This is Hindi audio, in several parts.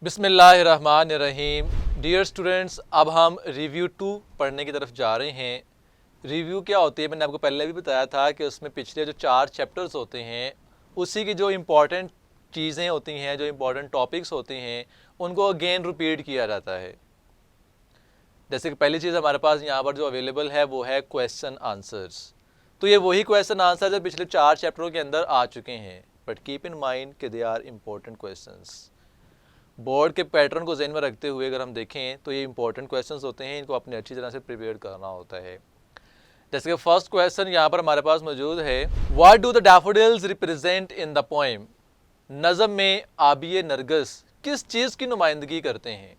बिस्मिल्लाहिर्रहमानिर्रहीम। डियर स्टूडेंट्स, अब हम रिव्यू 2 पढ़ने की तरफ जा रहे हैं। रिव्यू क्या होती है, मैंने आपको पहले भी बताया था कि उसमें पिछले जो 4 चैप्टर्स होते हैं उसी की जो इम्पॉर्टेंट चीज़ें होती हैं, जो इम्पॉर्टेंट टॉपिक्स होते हैं, उनको अगेन रिपीट किया जाता है। जैसे कि पहली चीज़ हमारे पास यहाँ पर जो अवेलेबल है वो है क्वेश्चन आंसर्स। तो ये वही क्वेश्चन आंसर जो पिछले 4 चैप्टरों के अंदर आ चुके हैं, बट कीप इन माइंड कि they are important questions. Board के पैटर्न को ज़हन में रखते हुए अगर हम देखें तो ये इंपॉर्टेंट क्वेश्चंस होते हैं, इनको अपने अच्छी तरह से प्रिपेयर करना होता है। जैसे कि फर्स्ट क्वेश्चन यहाँ पर हमारे पास मौजूद है, what do the daffodils represent in the poem. नज़म में आबिए नरगिस किस चीज़ की नुमाइंदगी करते हैं।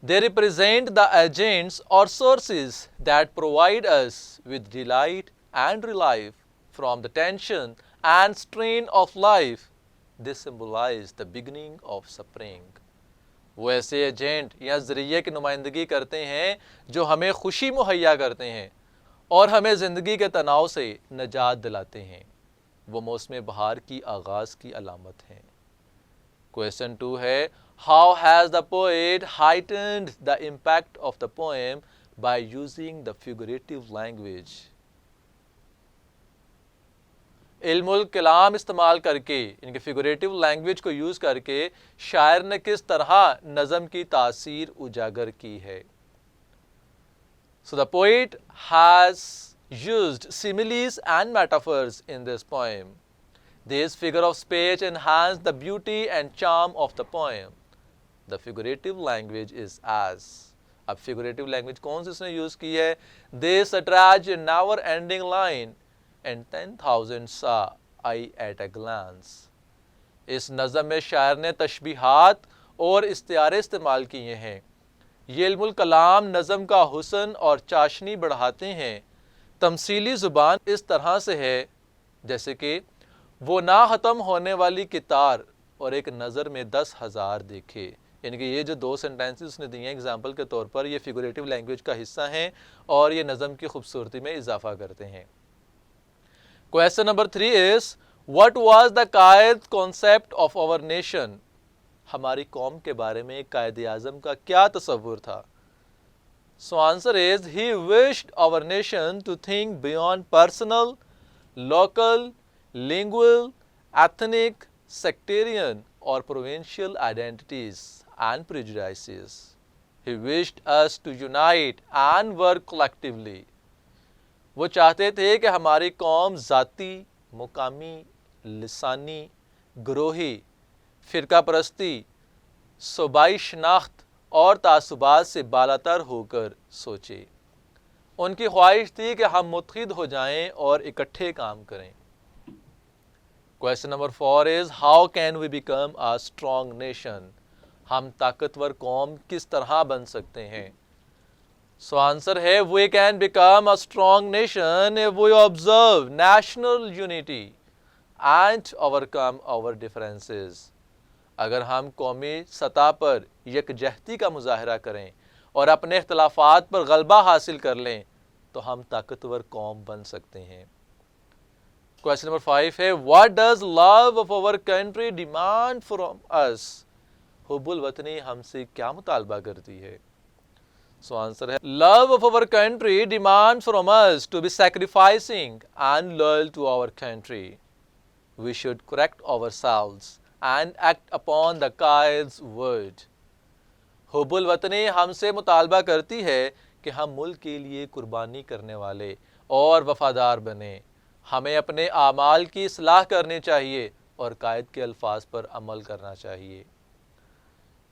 दे रिप्रेजेंट द एजेंट्स और sources that provide us with delight and relief from the tension and strain of life. They symbolize the beginning of spring. वो ऐसे एजेंट या ज़रिए की नुमाइंदगी करते हैं जो हमें खुशी मुहैया करते हैं और हमें ज़िंदगी के तनाव से निजात दिलाते हैं। वो मौसम बहार की आगाज़ की अलामत हैं। क्वेश्चन 2 है, how has the poet heightened the impact of the poem by using the figurative language. इल्मुल कलाम इस्तेमाल करके, इनके फिगरेटिव लैंग्वेज को यूज़ करके शायर ने किस तरह नज़म की तासीर उजागर की है। So the poet has used similes and metaphors in this poem. This figure of speech enhance the beauty and charm of the poem. The figurative language is as. अब फिगरेटिव लैंग्वेज कौन सी उसने यूज़ की है। This stretched never ending line and 10,000 saw I at a glance। इस नज़म में शायर ने तशबीहात और इस्तियारे इस्तेमाल किए हैं। ये इल्मुल कलाम नज़म का हुस्न और चाशनी बढ़ाते हैं। तमसीली ज़ुबान इस तरह से है जैसे कि वो ना ख़त्म होने वाली कितार और एक नज़र में 10,000 देखे। यानी कि ये जो 2 सेंटेंसेस उसने दिए हैं एग्जाम्पल के तौर पर, ये फिगरेटिव लैंग्वेज का हिस्सा हैं और ये नज़म की खूबसूरती में इजाफ़ा करते हैं। Question number 3 is, what was the Quaid concept of our nation? हमारी कौम के बारे में कायद आज़म का क्या तस्वुर था। So answer is, he wished our nation to think beyond personal, local, lingual, ethnic, sectarian or provincial identities and prejudices. He wished us to unite and work collectively. वो चाहते थे कि हमारी कौम ज़ाती, मुकामी, लिसानी, ग्रोही, फ़िरका परस्ती, सूबाई शनाख्त और तासुबात से बालातर होकर सोचे। उनकी ख्वाहिश थी कि हम मुत्तहिद हो जाएं और इकट्ठे काम करें। Question number 4 is, how can we become a strong nation. हम ताकतवर कौम किस तरह बन सकते हैं। सो आंसर है, we can become a strong nation if we observe national unity and overcome our differences. अगर हम कौमी सतह पर यकजहती का मुजाहरा करें और अपने इख्तलाफात पर गलबा हासिल कर लें तो हम ताकतवर कौम बन सकते हैं। क्वेश्चन नंबर 5 है, what does love of our country demand from us. हुब्बुल वतनी हमसे क्या मुतालबा करती है। सो आंसर है, love of our country demand from us to be sacrificing and loyal to our country. We should correct ourselves and act upon the Quaid's word. हुब्बुल वतनी हमसे मुतालबा करती है कि हम मुल्क के लिए कुर्बानी करने वाले और वफादार बने। हमें अपने आमाल की इस्लाह करनी चाहिए और कायद के अल्फाज पर अमल करना चाहिए।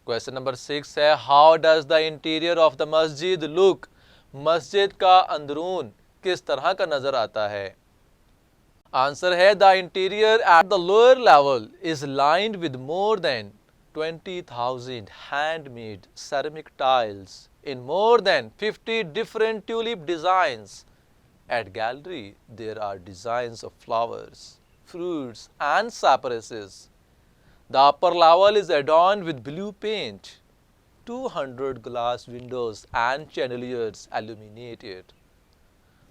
क्वेश्चन नंबर 6 है, how does the interior of the मस्जिद लुक। मस्जिद का अंदरून किस तरह का नजर आता है। आंसर है, the interior at the lower level is lined with more than 20,000 handmade ceramic tiles in more than 50 different tulip designs. At gallery there are designs of flowers, fruits and cypresses. The upper level is adorned with blue paint. 200 glass windows and chandeliers illuminate it.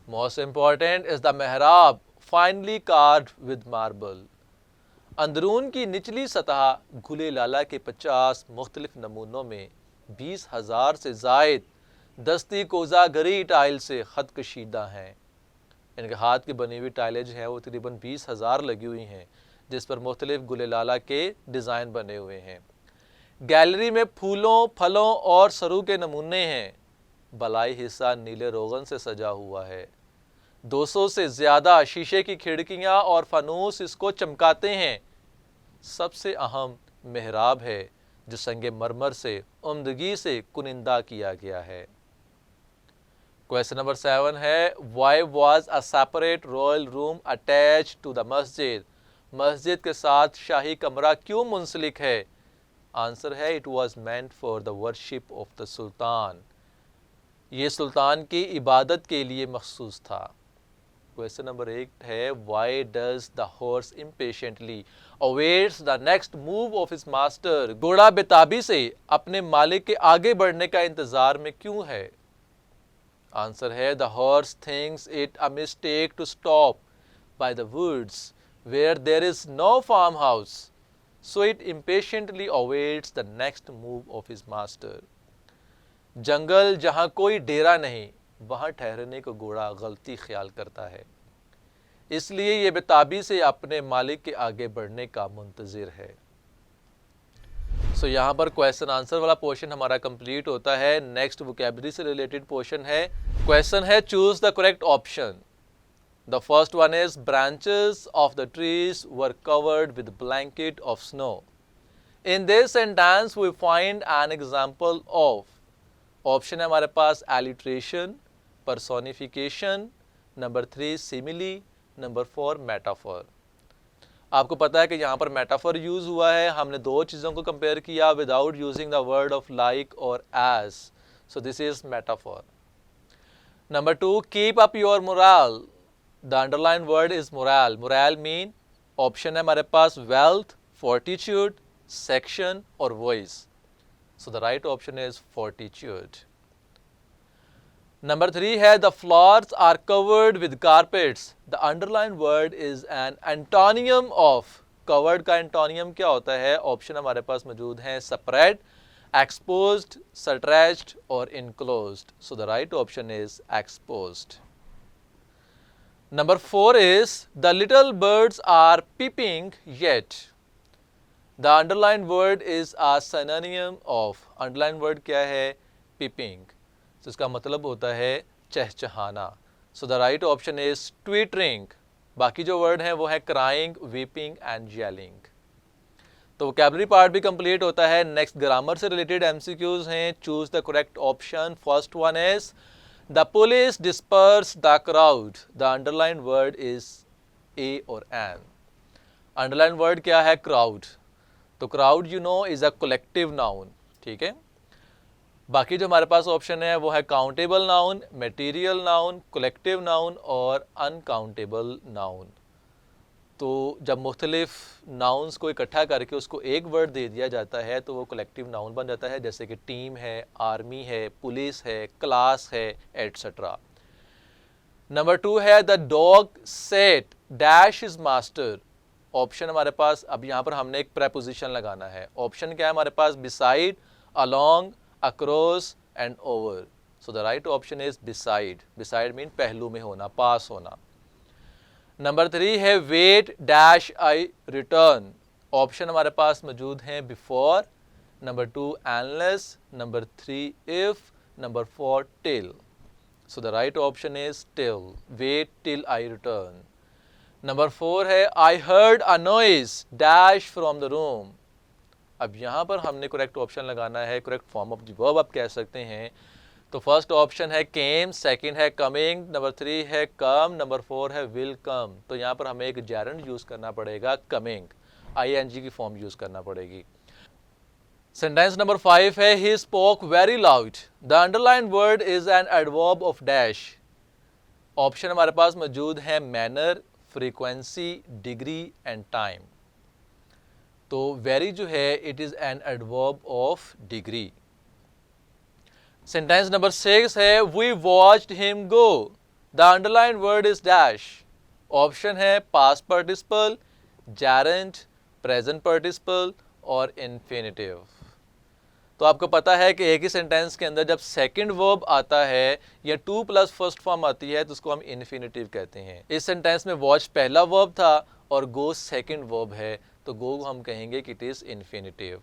Most important is the mihrab, finely carved with marble. अंदरून की निचली सतह गुले लाला के 50 मुख्तलिफ नमूनों में 20,000 से जायद दस्ती कोजागरी टाइल से ख़त कशीदा हैं। इनके हाथ की बनी हुई टाइलें जो हैं वो तकरीबन 20,000 लगी हुई हैं, जिस पर मुख्तलिफ गुले लाला के डिज़ाइन बने हुए हैं। गैलरी में फूलों, फलों और सरू के नमूने हैं। बलाई हिस्सा नीले रोगन से सजा हुआ है। 200 से ज़्यादा शीशे की खिड़कियां और फनूस इसको चमकाते हैं। सबसे अहम मेहराब है जो संगे मरमर से उम्दगी से कुनिंदा किया गया है। क्वेश्चन नंबर 7 है, why was a separate royal room attach to the मस्जिद? मस्जिद के साथ शाही कमरा क्यों मुंसलिक है? आंसर है, it was meant for the worship of the sultan. ये सुल्तान की इबादत के लिए मखसूस था। क्वेश्चन नंबर 8 है, why does the horse impatiently awaits the next move of his master? घोड़ा बेताबी से अपने मालिक के आगे बढ़ने का इंतजार में क्यों है? आंसर है, the horse thinks it a mistake to stop by the woods where there is no farm house, so it impatiently awaits the next move of his master. जंगल जहां कोई डेरा नहीं, वहां ठहरने को घोड़ा गलती ख्याल करता है, इसलिए ये बेताबी से अपने मालिक के आगे बढ़ने का मुंतजिर है। सो यहाँ पर क्वेश्चन आंसर वाला पोर्शन हमारा कंप्लीट होता है। नेक्स्ट वोकैबुलरी से रिलेटेड पोर्शन है। क्वेश्चन है, choose the correct option. The first one is branches of the trees were covered with blanket of snow. In this sentence we find an example of. Option है हमारे पास alliteration, personification, number 3 simile, number 4 metaphor. आपको पता है कि यहाँ पर मेटाफोर यूज हुआ है। हमने दो चीज़ों को कंपेयर किया without using the word of like और as, so this is metaphor. Number 2, keep up your morale. The underline word is morale. Morale mean, option है हमारे पास वेल्थ, फोर्टिट्यूड, सेक्शन और voice, so the right option is fortitude. Number 3 है, the floors are covered with carpets. The underline word is an antonym of. Covered का एंटोनियम क्या होता है? ऑप्शन हमारे पास मौजूद हैं स्प्रेड, एक्सपोज्ड, स्ट्रेच्ड और enclosed, so the right option is exposed. Number 4 is the little birds are peeping yet. The underline word is a synonym of. Underline word क्या है? पीपिंग, तो इसका मतलब होता है चहचहाना, so the right option is twittering. बाकी जो वर्ड हैं वो है क्राइंग, वीपिंग एंड येलिंग। तो वोकैबुलरी पार्ट भी कंप्लीट होता है। नेक्स्ट ग्रामर से रिलेटेड एमसीक्यूज हैं। Choose the correct option. First one is the police disperse the crowd. The underline word is a और एन। अंडरलाइन वर्ड क्या है? क्राउड। तो crowd you know is a collective noun, ठीक है। बाकी जो हमारे पास ऑप्शन है वो है countable noun, material noun, collective noun और अनकाउंटेबल नाउन। तो जब मुख्तलिफ नाउन्स को इकट्ठा करके उसको एक वर्ड दे दिया जाता है तो वो कलेक्टिव नाउन बन जाता है, जैसे कि टीम है, आर्मी है, पुलिस है, क्लास है, एट्सेट्रा। नंबर 2 है the dog set dash is master. Option हमारे पास, अब यहाँ पर हमने एक प्रेपोजिशन लगाना है। ऑप्शन क्या है हमारे पास? Beside, along, across and over, so the right option is beside. Beside mean पहलू में होना, पास होना। नंबर 3 है wait dash I return. Option हमारे पास मौजूद हैं before, number 2 unless, number 3 if, number 4 till, so the right option is till, wait till I return. Number 4 है I heard a noise dash from the room. अब यहाँ पर हमने करेक्ट ऑप्शन लगाना है, correct form of the verb आप कह सकते हैं। तो फर्स्ट ऑप्शन है केम, सेकंड है कमिंग, नंबर 3 है कम, नंबर 4 है विल कम। तो यहाँ पर हमें एक जेरेंड यूज़ करना पड़ेगा, कमिंग, आईएनजी की फॉर्म यूज़ करना पड़ेगी। सेंटेंस नंबर 5 है he spoke very loud. The underline word is an adverb of dash. Option हमारे पास मौजूद है manner, frequency, degree and time. तो वेरी जो है it is an adverb of degree. Sentence number 6 है we watched him go. The underline word is dash. Option है past participle, gerund, present participle और इन्फिनेटिव। तो आपको पता है कि एक ही सेंटेंस के अंदर जब सेकंड वर्ब आता है या 2 प्लस फर्स्ट फॉर्म आती है तो उसको हम इन्फिनेटिव कहते हैं। इस सेंटेंस में वॉच पहला वर्ब था और गो सेकंड वर्ब है, तो गो हम कहेंगे कि इट इज इन्फिनेटिव।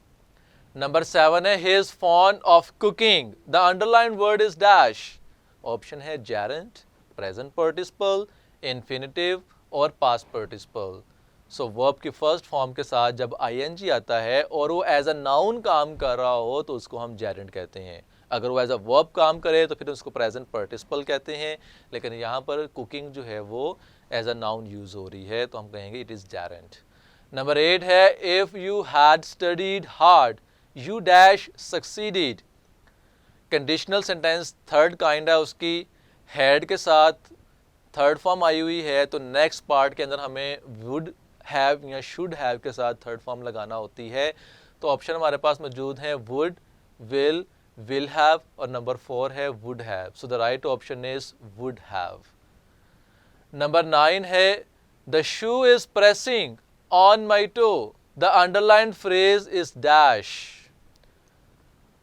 नंबर 7 है he is fond of cooking, the underline word is dash. Option है जेरेंट, प्रेजेंट पार्टिसिपल, इन्फिनेटिव और पास्ट पार्टिसिपल। सो वर्ब की फर्स्ट फॉर्म के साथ जब आईएनजी आता है और वो एज अ नाउन काम कर रहा हो तो उसको हम जेरेंट कहते हैं। अगर वो एज अ वर्ब काम करे तो फिर उसको प्रेजेंट पार्टिसिपल कहते हैं, लेकिन यहाँ पर कुकिंग जो है वो एज अ नाउन यूज हो रही है तो हम कहेंगे इट इज जेरेंट। नंबर 8 है if you had studied hard you dash succeeded. Conditional sentence third kind है उसकी, हैड के साथ थर्ड फॉर्म आई हुई है तो नेक्स्ट पार्ट के अंदर हमें वुड हैव या शुड हैव के साथ थर्ड फॉर्म लगाना होती है। तो ऑप्शन हमारे पास मौजूद हैं वुड, विल हैव और नंबर 4 है would have. So the right option is would have. Number 9 है the shoe is pressing on my toe, the underline phrase is dash.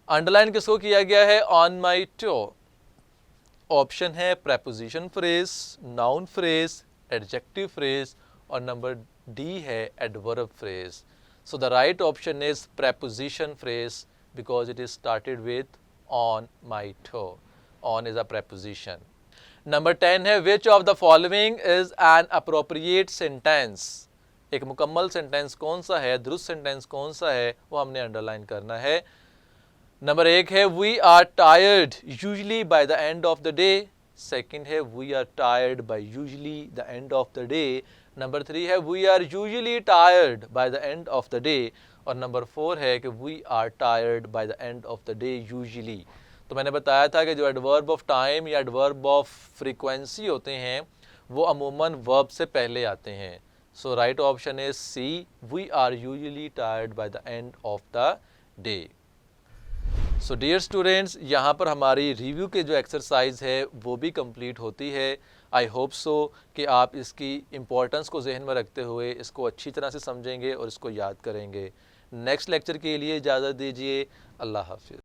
Underline किसको किया गया है? On my toe. ऑप्शन है preposition phrase, noun phrase, adjective phrase और नंबर डी है adverb phrase. So the right option is preposition phrase because it is started with on my toe. On is a preposition. Number 10 है which of the following is an appropriate sentence. एक मुकम्मल सेंटेंस कौन सा है, दुरुस्त सेंटेंस कौन सा है, वो हमने अंडरलाइन करना है। नंबर 1 है we are tired usually by the end of the day. Second है we are tired by usually the end of the day. Number 3 है we are usually tired by the end of the day और नंबर 4 है कि we are tired by the end of the day usually. तो मैंने बताया था कि जो एडवर्ब ऑफ टाइम या एडवर्ब ऑफ फ्रीक्वेंसी होते हैं वो अमूमन वर्ब से पहले आते हैं। So right option is C, we are usually tired by the end of the day. So dear students, यहाँ पर हमारी रिव्यू के जो एक्सरसाइज है वो भी कंप्लीट होती है। आई होप सो कि आप इसकी इम्पोर्टेंस को जहन में रखते हुए इसको अच्छी तरह से समझेंगे और इसको याद करेंगे। नेक्स्ट लेक्चर के लिए इजाज़त दीजिए। अल्लाह हाफिज़।